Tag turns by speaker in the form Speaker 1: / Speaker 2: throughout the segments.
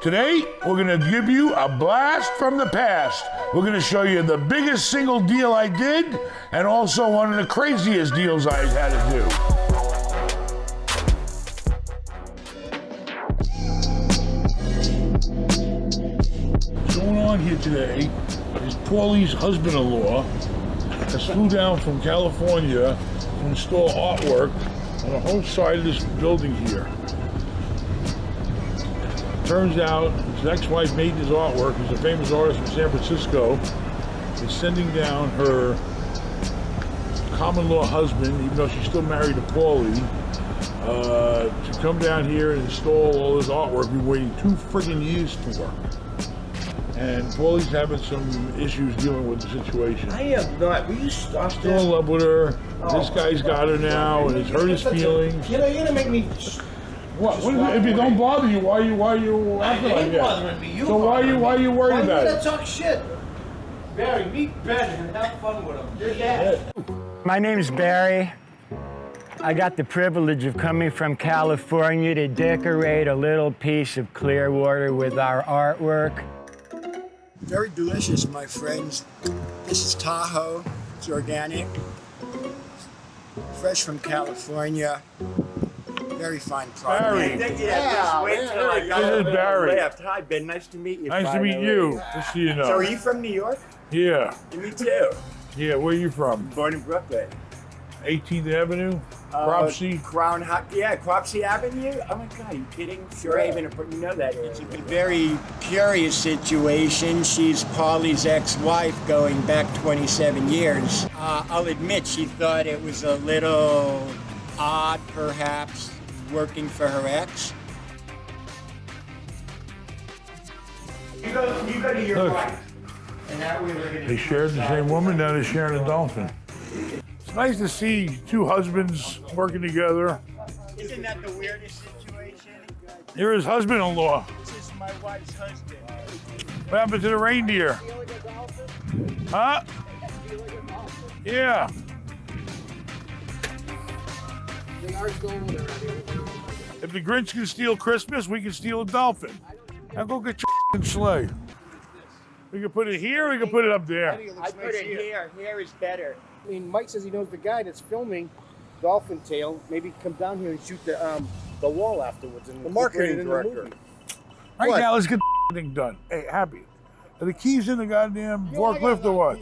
Speaker 1: Today, we're gonna give you a blast from the past. We're gonna show you the biggest single deal I did, and also one of the craziest deals I had to do. What's going on here today is Paulie's husband-in-law has flew down from California to install artwork on the whole side of this building here. Turns out his ex-wife made this artwork. He's a famous artist from San Francisco. Is sending down her common-law husband, even though she's still married to Paulie, to come down here and install all this artwork we've been waiting 2 friggin' years for. And Paulie's having some issues dealing with the situation.
Speaker 2: I am not. Will you stop
Speaker 1: Still
Speaker 2: this?
Speaker 1: in love with her.
Speaker 2: Oh.
Speaker 1: This guy's got her now, and it's hurt his feelings.
Speaker 2: You're gonna make me.
Speaker 1: What if it don't bother you? Why you acting like
Speaker 2: Ain't
Speaker 1: that?
Speaker 2: bothering me. You
Speaker 1: So why you worried about
Speaker 2: Why
Speaker 1: it?
Speaker 2: you gonna talk shit? Barry, meet Ben and have fun with him. Yeah.
Speaker 3: My name's Barry. I got the privilege of coming from California to decorate a little piece of Clearwater with our artwork.
Speaker 4: Very delicious, my friends. This is Tahoe. It's organic. Fresh from California. Very fine product.
Speaker 1: Barry.
Speaker 3: Yeah, wait till I got
Speaker 1: This is Barry.
Speaker 3: left. Hi, Ben. Nice to meet you.
Speaker 1: Nice to meet you. Just so you know.
Speaker 3: So are you from New York?
Speaker 1: Yeah.
Speaker 3: Me too.
Speaker 1: Yeah, where are you from?
Speaker 3: Born in Brooklyn.
Speaker 1: 18th Avenue? Cropsey?
Speaker 3: Cropsey Avenue? Oh my God, are you kidding? Sure, Haven, you know that area.
Speaker 4: It's a very curious situation. She's Paulie's ex-wife going back 27 years. I'll admit she thought it was a little odd, perhaps, working for her ex.
Speaker 3: You go to your
Speaker 1: Look.
Speaker 3: right. And that way we're gonna
Speaker 1: They shared the same woman, now they're sharing a dolphin. It's nice to see 2 husbands working together.
Speaker 4: Isn't that the weirdest situation?
Speaker 1: Here is husband-in-law.
Speaker 4: This is my wife's husband.
Speaker 1: What happened to the reindeer? Huh? Yeah. If the Grinch can steal Christmas, we can steal a dolphin. Now go get your sleigh. We can put it here, we can put it up there.
Speaker 3: I put it here. Here is better.
Speaker 5: I mean, Mike says he knows the guy that's filming Dolphin Tale. Maybe come down here and shoot the wall afterwards. And
Speaker 2: The marketing
Speaker 5: incorporate it in the
Speaker 2: director.
Speaker 5: movie.
Speaker 1: Right now, let's get the thing done. Hey, Happy. Are the keys in the goddamn forklift or what?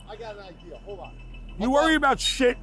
Speaker 5: I got an idea. Hold on.
Speaker 1: You worry about shit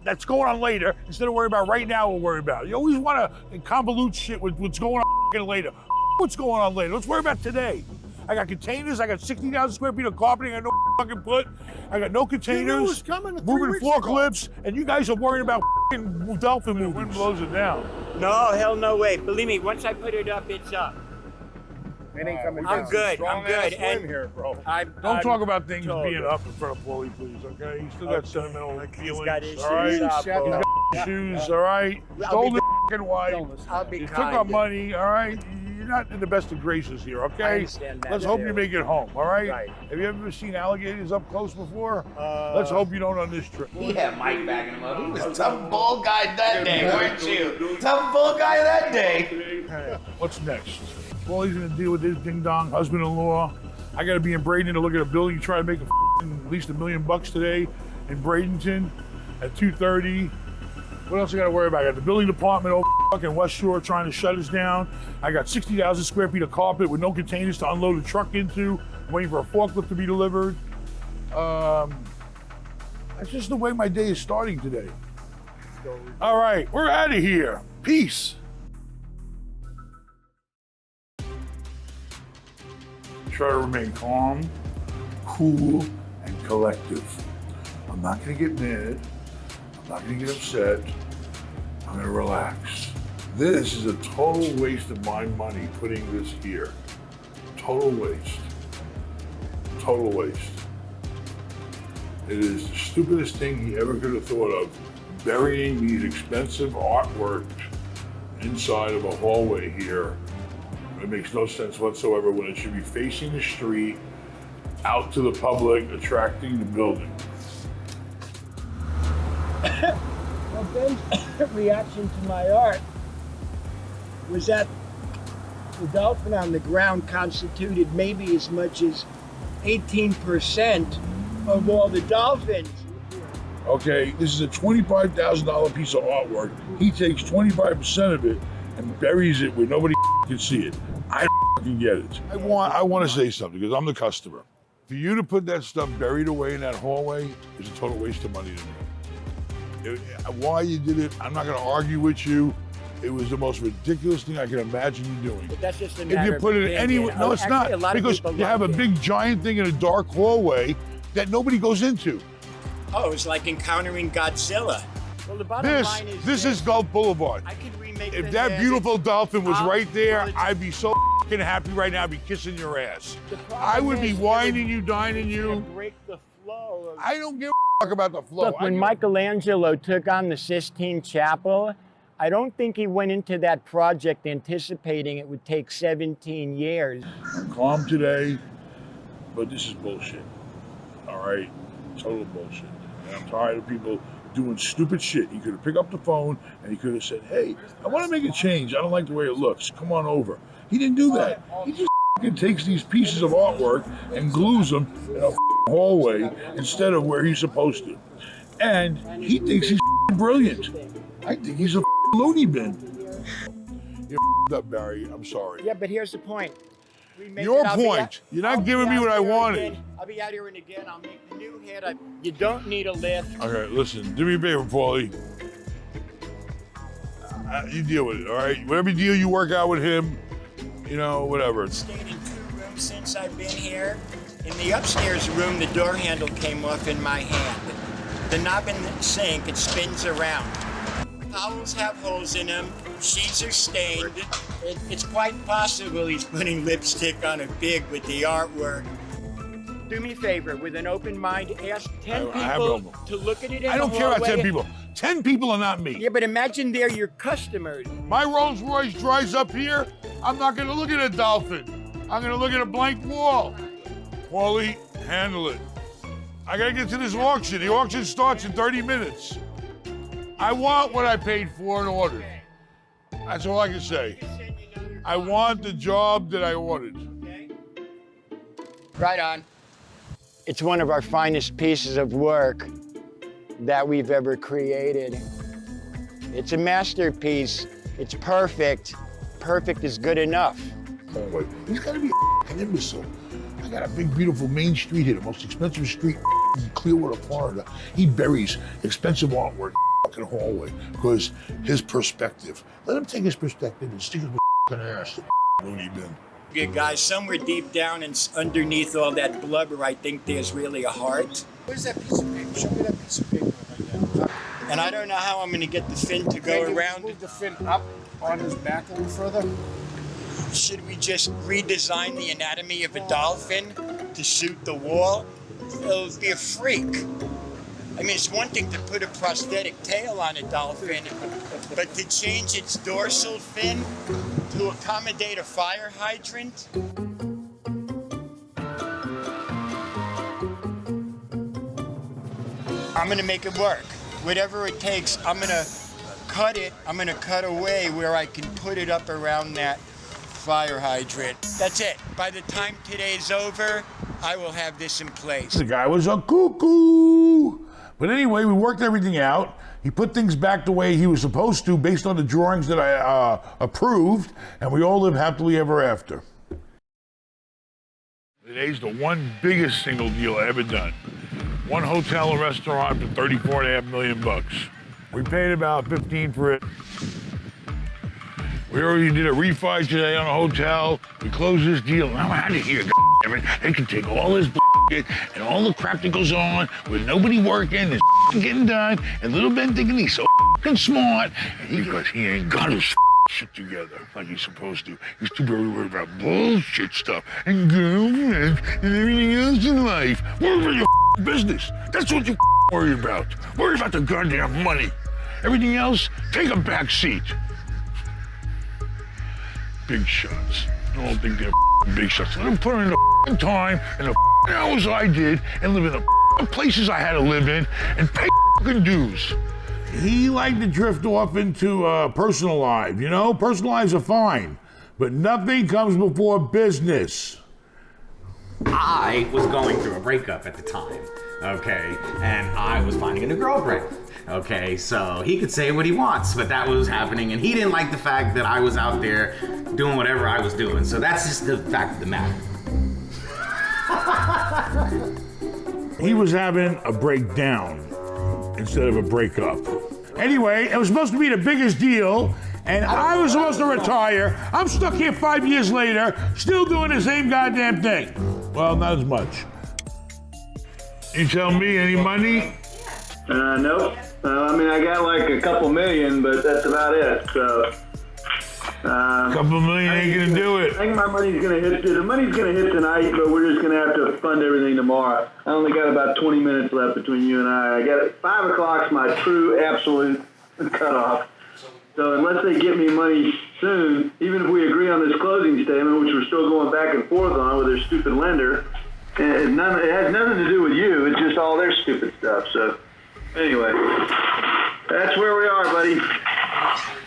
Speaker 1: that's going on later instead of worry about right now we'll worry about. You always want to convolute shit with what's going on later. What's going on later? Let's worry about today. I got containers. I got 60,000 square feet of carpeting. I got no fucking put. I got no containers.
Speaker 5: it was coming 3
Speaker 1: moving
Speaker 5: weeks
Speaker 1: forklifts, and you guys are worrying about fucking dolphin movies. The wind blows it down.
Speaker 3: No, hell no way. Believe me, once I put it up, it's up.
Speaker 5: It ain't coming
Speaker 3: I'm
Speaker 5: down.
Speaker 3: good. I'm good.
Speaker 2: And here, bro.
Speaker 1: Don't talk about things
Speaker 3: totally
Speaker 1: being
Speaker 3: good.
Speaker 1: up in front of Paulie, please, okay? He's still got sentimental feelings,
Speaker 3: got issues.
Speaker 1: all right?
Speaker 3: Shut
Speaker 5: Shut
Speaker 3: up.
Speaker 1: Shoes, all right?
Speaker 3: I'll
Speaker 1: Stole
Speaker 3: be
Speaker 1: the fucking wife.
Speaker 3: I'll be
Speaker 1: You took
Speaker 3: kind.
Speaker 1: our money, all right? You're not in the best of graces here, okay?
Speaker 3: I understand that,
Speaker 1: Let's hope
Speaker 3: too.
Speaker 1: you make it home, all right?
Speaker 3: Right.
Speaker 1: Have you ever seen alligators up close before? Let's hope you don't on this trip.
Speaker 2: He had Mike backing him up. He was a tough bull guy that day, weren't you? Tough bull guy that day.
Speaker 1: What's next? Paulie's gonna deal with his ding-dong husband-in-law. I gotta be in Bradenton to look at a building, try to make at least $1 million today in Bradenton at 2:30. What else I gotta worry about? I got the building department over fucking West Shore trying to shut us down. I got 60,000 square feet of carpet with no containers to unload a truck into. I'm waiting for a forklift to be delivered. That's just the way my day is starting today. All right, we're out of here. Peace. Try to remain calm, cool, and collective. I'm not gonna get mad. I'm not gonna get upset. I'm gonna relax. This is a total waste of my money putting this here. Total waste. Total waste. It is the stupidest thing he ever could have thought of, burying these expensive artwork inside of a hallway here. It makes no sense whatsoever when it should be facing the street, out to the public, attracting the building.
Speaker 3: Well, Ben's reaction to my art was that
Speaker 4: The dolphin on the ground constituted maybe as much as 18% of all the dolphins.
Speaker 1: Okay, this is a $25,000 piece of artwork. He takes 25% of it and buries it where nobody can see it. I don't get it. I want to say something because I'm the customer. For you to put that stuff buried away in that hallway is a total waste of money to me. Why you did it, I'm not going to argue with you. It was the most ridiculous thing I can imagine you doing.
Speaker 3: But that's just a
Speaker 1: If
Speaker 3: matter
Speaker 1: you put
Speaker 3: of
Speaker 1: it anywhere, no, it's
Speaker 3: actually, a
Speaker 1: not.
Speaker 3: lot of
Speaker 1: Because
Speaker 3: people
Speaker 1: you have a
Speaker 3: like it.
Speaker 1: big giant thing in a dark hallway that nobody goes into.
Speaker 4: Oh, it's like encountering Godzilla.
Speaker 3: Well, the bottom line is
Speaker 1: This is Gulf Boulevard.
Speaker 4: I could remake
Speaker 1: If
Speaker 4: the
Speaker 1: that
Speaker 4: head.
Speaker 1: beautiful dolphin was right there,
Speaker 4: well, it's-
Speaker 1: I'd be so fucking happy right now. I'd be kissing your ass.
Speaker 3: The problem
Speaker 1: I would be
Speaker 3: is it
Speaker 1: whining you, dining
Speaker 3: it's gonna
Speaker 1: you.
Speaker 3: break the flow of...
Speaker 1: I don't give a fuck about the flow.
Speaker 3: Look, when Michelangelo took on the Sistine Chapel, I don't think he went into that project anticipating it would take 17 years.
Speaker 1: I'm calm today, but this is bullshit. All right? Total bullshit. And I'm tired of people doing stupid shit. He could have picked up the phone and he could have said, hey, I want to make a change. I don't like the way it looks. Come on over. He didn't do that. He just fucking takes these pieces of artwork and glues them in a hallway instead of where he's supposed to. And he thinks he's brilliant. I think he's a loony bin. You're up, Barry. I'm sorry.
Speaker 3: Yeah, but here's the point. Remake
Speaker 1: Your
Speaker 3: it, I'll be
Speaker 1: point.
Speaker 3: out-
Speaker 1: You're not
Speaker 3: I'll
Speaker 1: giving
Speaker 3: be
Speaker 1: me
Speaker 3: out
Speaker 1: what I
Speaker 3: here
Speaker 1: wanted.
Speaker 3: again. I'll be out here and again. I'll make the new head. You don't need a lift.
Speaker 1: Okay, listen, do me a favor, Paulie. You deal with it, all right? Whatever deal you work out with him, you know, whatever.
Speaker 4: Stayed in 2 rooms since I've been here. In the upstairs room, the door handle came off in my hand. The knob in the sink, it spins around. Towels have holes in them. Sheets are stained. It's quite possible he's putting lipstick on a pig with the artwork.
Speaker 3: Do me a favor, with an open mind, ask 10
Speaker 1: I have
Speaker 3: people
Speaker 1: no-
Speaker 3: to look at it in
Speaker 1: I don't
Speaker 3: the
Speaker 1: care about 10
Speaker 3: hallway.
Speaker 1: people. 10 people are not me.
Speaker 3: Yeah, but imagine they're your customers.
Speaker 1: My Rolls Royce dries up here, I'm not gonna look at a dolphin. I'm gonna look at a blank wall. Paulie, handle it. I gotta get to this auction. The auction starts in 30 minutes. I want what I paid for and ordered. That's all I can say. I want the job that I ordered.
Speaker 3: Right on. It's one of our finest pieces of work that we've ever created. It's a masterpiece. It's perfect. Perfect is good enough.
Speaker 1: Wait, he's gotta be a f***ing imbecile. I got a big, beautiful main street here, the most expensive street in Clearwater, Florida. He buries expensive artwork in the fucking hallway because his perspective. Let him take his perspective and stick it with fucking ass. Loony bin.
Speaker 4: Good guys, somewhere deep down and underneath all that blubber, I think there's really a heart.
Speaker 5: Where's that piece of paper? Show me that piece of paper right there.
Speaker 4: And I don't know how I'm gonna get the fin to go
Speaker 5: Maybe
Speaker 4: around
Speaker 5: move
Speaker 4: it.
Speaker 5: the fin up on his back a little further.
Speaker 4: Should we just redesign the anatomy of a dolphin to suit the wall? It'll be a freak. I mean, it's one thing to put a prosthetic tail on a dolphin, but to change its dorsal fin to accommodate a fire hydrant? I'm gonna make it work. Whatever it takes, I'm gonna cut it. I'm gonna cut away where I can put it up around that fire hydrant. That's it. By the time today's over, I will have this in place.
Speaker 1: The guy was a cuckoo. But anyway, we worked everything out. He put things back the way he was supposed to based on the drawings that I approved, and we all live happily ever after. Today's the one biggest single deal I ever done. One hotel and restaurant for $34.5 million. We paid about 15 for it. We already did a refi today on a hotel. We closed this deal. Now I'm out of here, goddammit. They can take all this shit and all the crap that goes on with nobody working and getting done, and little Ben thinking he's so smart because he ain't got his shit together like he's supposed to. He's too very worried about bullshit stuff and girlfriends and everything else in life. Worry about your business. That's what you worry about. Worry about the goddamn money. Everything else, take a back seat. Big shots. I don't think they're big shots. Let them put in the time and the hours I did and live in the places I had to live in and pay dues. He liked to drift off into personal life, you know? Personal lives are fine. but nothing comes before business.
Speaker 2: I was going through a breakup at the time, okay? And I was finding a new girlfriend, okay? So he could say what he wants, but that was happening, and he didn't like the fact that I was out there doing whatever I was doing. So that's just the fact of the matter.
Speaker 1: He was having a breakdown instead of a breakup. Anyway, it was supposed to be the biggest deal, and I was supposed to retire. I'm stuck here 5 years later, still doing the same goddamn thing. Well, not as much. You tell me, any money?
Speaker 6: Nope. I mean, I got like a couple million, but that's about it. So,
Speaker 1: Couple million ain't gonna do it.
Speaker 6: I think my money's gonna hit. The money's gonna hit tonight, but we're just gonna have to fund everything tomorrow. I only got about 20 minutes left between you and I. I got 5 o'clock's my true absolute cutoff. So unless they get me money soon, even if we agree on this closing statement, which we're still going back and forth on with their stupid lender, it has nothing to do with you. It's just all their stupid stuff. So anyway, that's where we are, buddy.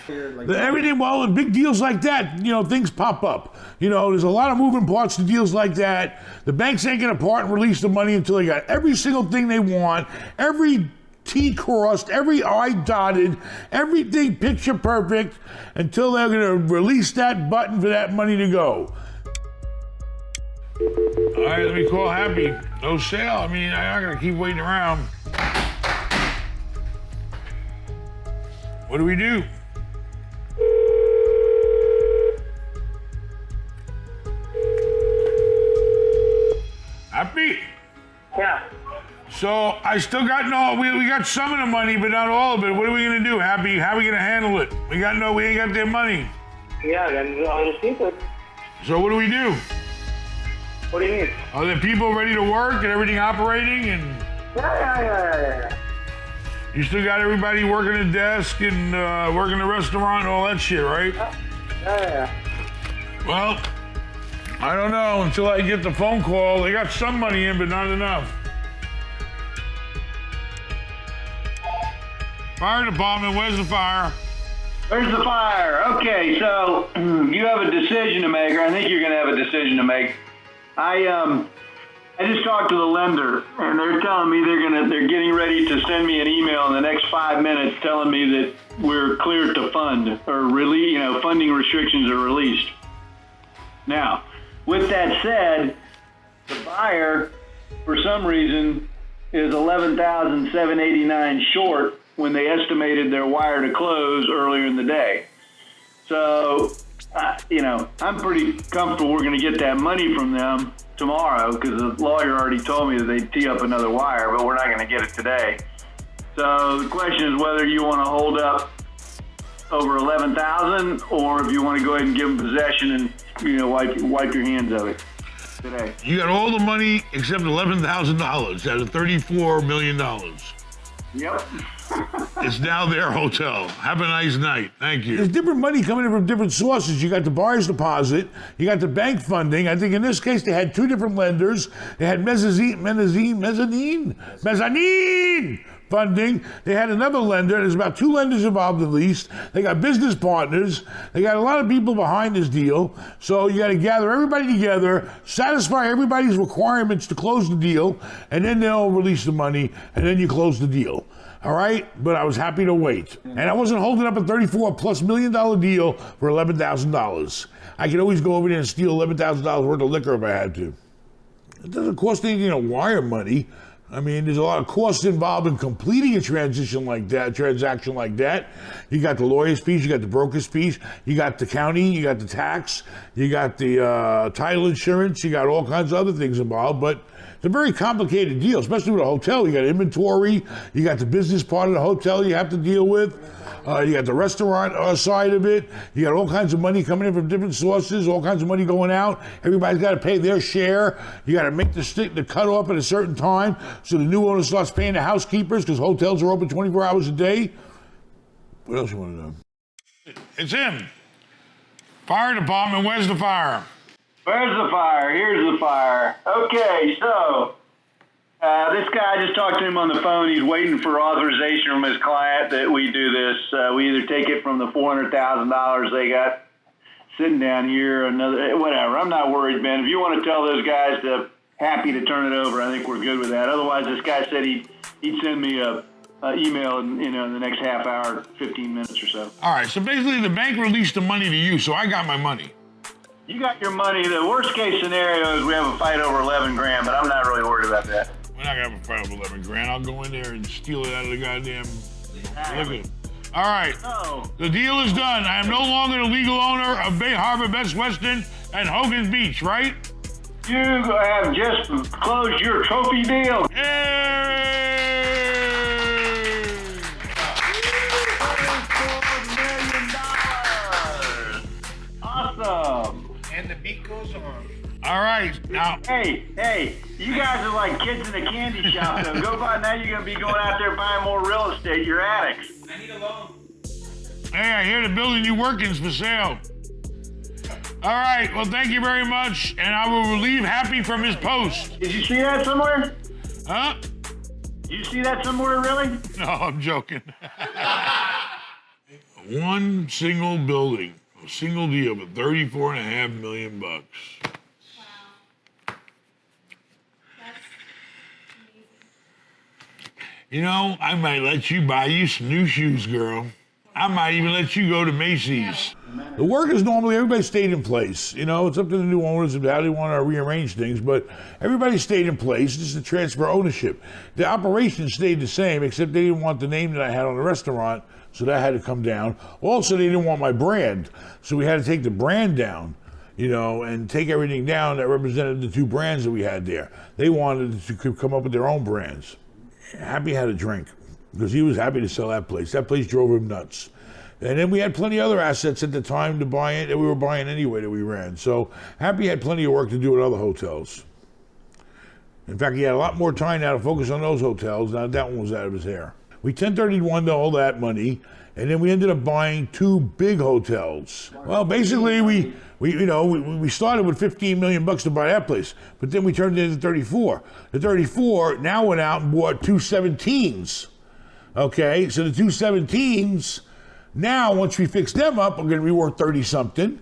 Speaker 1: Everything, well, in big deals like that, things pop up. There's a lot of moving parts to deals like that. The banks ain't gonna part and release the money until they got every single thing they want, every T crossed, every I dotted, everything picture perfect, until they're gonna release that button for that money to go. All right, let me call Happy. No sale. I mean, I'm not gonna keep waiting around. What do we do? Happy?
Speaker 6: Yeah.
Speaker 1: So I still got we got some of the money, but not all of it. What are we gonna do, Happy? How are we gonna handle it? We ain't got their money.
Speaker 6: Yeah, then I'll just keep it.
Speaker 1: So what do we do?
Speaker 6: What do you mean?
Speaker 1: Are the people ready to work and everything operating and?
Speaker 6: Yeah.
Speaker 1: You still got everybody working the desk and working the restaurant and all that shit, right?
Speaker 6: Yeah.
Speaker 1: Well, I don't know until I get the phone call. They got some money in, but not enough. Fire department, where's the fire?
Speaker 6: Where's the fire? Okay, so you have a decision to make, or I think you're going to have a decision to make. I just talked to the lender, and they're telling me they're getting ready to send me an email in the next 5 minutes telling me that we're cleared to fund, or funding restrictions are released. Now, with that said, the buyer, for some reason, is $11,789 short when they estimated their wire to close earlier in the day. So, I'm pretty comfortable we're going to get that money from them tomorrow, because the lawyer already told me that they'd tee up another wire, but we're not going to get it today. So the question is whether you want to hold up over 11,000, or if you want to go ahead and give them possession and wipe your hands of it today.
Speaker 1: You got all the money except $11,000 out of $34 million.
Speaker 6: Yep.
Speaker 1: It's now their hotel. Have a nice night. Thank you. There's different money coming in from different sources. You got the buyer's deposit. You got the bank funding. I think in this case they had two different lenders. They had mezzanine funding. They had another lender. There's about 2 lenders involved at least. They got business partners. They got a lot of people behind this deal. So you got to gather everybody together, satisfy everybody's requirements to close the deal, and then they'll release the money, and then you close the deal. All right, but I was happy to wait. And I wasn't holding up a $34+ million deal for $11,000. I could always go over there and steal $11,000 worth of liquor if I had to. It doesn't cost anything to wire money. I mean, there's a lot of costs involved in completing a transaction like that. You got the lawyer's fees, you got the broker's fees, you got the county, you got the tax, you got the title insurance, you got all kinds of other things involved, but it's a very complicated deal, especially with a hotel. You got inventory, you got the business part of the hotel you have to deal with, you got the restaurant side of it, you got all kinds of money coming in from different sources, all kinds of money going out. Everybody's got to pay their share. You got to make the cut off at a certain time, so the new owner starts paying the housekeepers, because hotels are open 24 hours a day. What else you want to know? It's him. Fire department, where's the fire?
Speaker 6: Where's the fire? Here's the fire. Okay, so this guy, I just talked to him on the phone. He's waiting for authorization from his client that we do this. We either take it from the $400,000 they got sitting down here, whatever. I'm not worried, Ben. If you want to tell those guys to happy to turn it over, I think we're good with that. Otherwise, this guy said he'd send me a email in the next half hour, 15 minutes or so.
Speaker 1: All right, so basically the bank released the money to you, so I got my money.
Speaker 6: You got your money. The worst case scenario is we have a fight over 11 grand, but I'm not really worried about that.
Speaker 1: We're not gonna have a fight over 11 grand. I'll go in there and steal it out of the goddamn liquor. All right, the deal is done. I am no longer the legal owner of Bay Harbor, Best Western, and Hogan's Beach, right?
Speaker 6: You have just closed your trophy deal. Awesome.
Speaker 5: And the beat goes on.
Speaker 1: All right, now.
Speaker 6: Hey, you guys are like kids in a candy shop, though. Go buy, now you're going to be going out there buying more real estate. You're addicts.
Speaker 2: I need a loan.
Speaker 1: Hey, I hear the building you work in is for sale. All right, well, thank you very much, and I will relieve Happy from his post.
Speaker 6: Did you see that somewhere?
Speaker 1: Huh?
Speaker 6: Did you see that somewhere, really?
Speaker 1: No, I'm joking. One single building, a single deal for $34.5 million.
Speaker 7: Wow. That's amazing.
Speaker 1: You know, I might let you buy you some new shoes, girl. I might even let you go to Macy's. The workers normally, everybody stayed in place. You know, it's up to the new owners of how they want to rearrange things, but everybody stayed in place just to transfer ownership. The operation stayed the same, except they didn't want the name that I had on the restaurant, so that had to come down. Also, they didn't want my brand, so we had to take the brand down, you know, and take everything down that represented the two brands that we had there. They wanted to come up with their own brands. Happy had a drink, because he was happy to sell that place. That place drove him nuts. And then we had plenty of other assets at the time to buy it that we were buying anyway that we ran. So Happy had plenty of work to do at other hotels. In fact, he had a lot more time now to focus on those hotels. Now that one was out of his hair. We 1031'd all that money, and then we ended up buying two big hotels. Well, basically we started with $15 million to buy that place, but then we turned it into 34. The 34 now went out and bought two 17s. Okay, so the two 17s, now once we fix them up, we're going to be worth 30-something,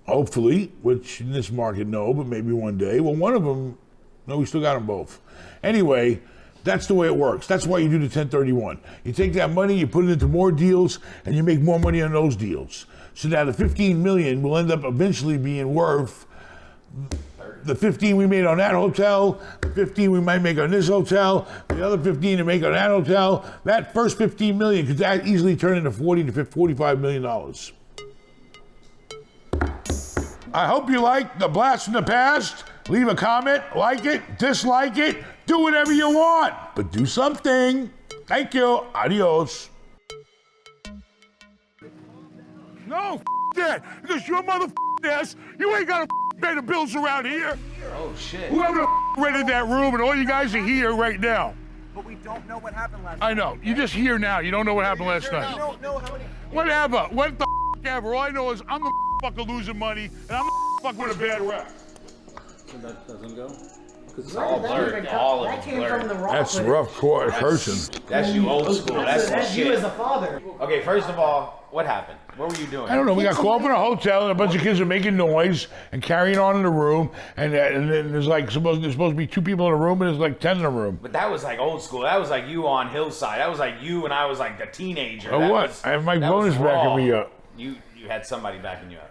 Speaker 1: hopefully, which in this market, no, but maybe one day. Well, one of them, no, we still got them both. Anyway, that's the way it works. That's why you do the 1031. You take that money, you put it into more deals, and you make more money on those deals. So now the 15 million will end up eventually being worth the 15 we made on that hotel, the 15 we might make on this hotel, the other 15 to make on that hotel. That first 15 million could easily turn into 40 to $45 million. I hope you like the Blast from the Past. Leave a comment, like it, dislike it, do whatever you want, but do something. Thank you. Adios. No, that, because your ass, you ain't got to pay the bills around here.
Speaker 2: Oh, shit.
Speaker 1: Whoever rented that room, and all you guys are here right now.
Speaker 8: But we don't know what happened last night.
Speaker 1: I know. You're just here now. You don't know what happened last night.
Speaker 8: We don't know how many.
Speaker 1: Whatever. What the ever. All I know is I'm the fucker losing money, and I'm the fuck with a bad rep.
Speaker 9: So that doesn't go?
Speaker 2: Because it's all blurred. All of it's blurred.
Speaker 1: That's rough cursing.
Speaker 2: That's you old school. That's
Speaker 8: you
Speaker 2: shit.
Speaker 8: as a father.
Speaker 2: Okay, first of all, what happened? What were you doing?
Speaker 1: I don't know. We got called up in a hotel, and a bunch of kids are making noise and carrying on in the room, and then there's like supposed to be 2 people in a room, and there's like 10 in a room.
Speaker 2: But that was like old school. That was like you on Hillside. That was like you, and I was like the teenager.
Speaker 1: Oh, what? I have my bonus backing me up.
Speaker 2: You had somebody backing you up.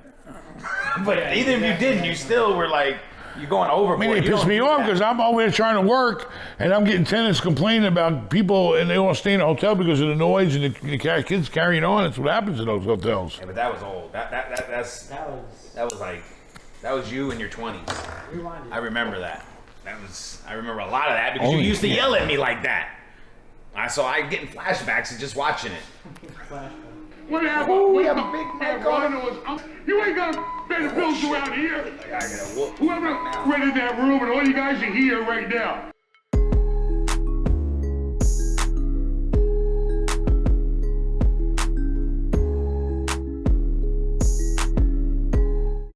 Speaker 2: But either of you didn't. You still were like, you're going overboard.
Speaker 1: I mean, it pissed me off because I'm over there trying to work, and I'm getting tenants complaining about people, and they won't stay in the hotel because of the noise and the kids carrying on. That's what happens in those hotels.
Speaker 2: Yeah, but that was old. That was you in your 20s. I remember that. I remember a lot of that because you used to yell at me like that. So I get in flashbacks and just watching it.
Speaker 1: What happened? We have a big neck on. You ain't gonna pay the bills around here. Whoever rented that room, and all you guys are here right now.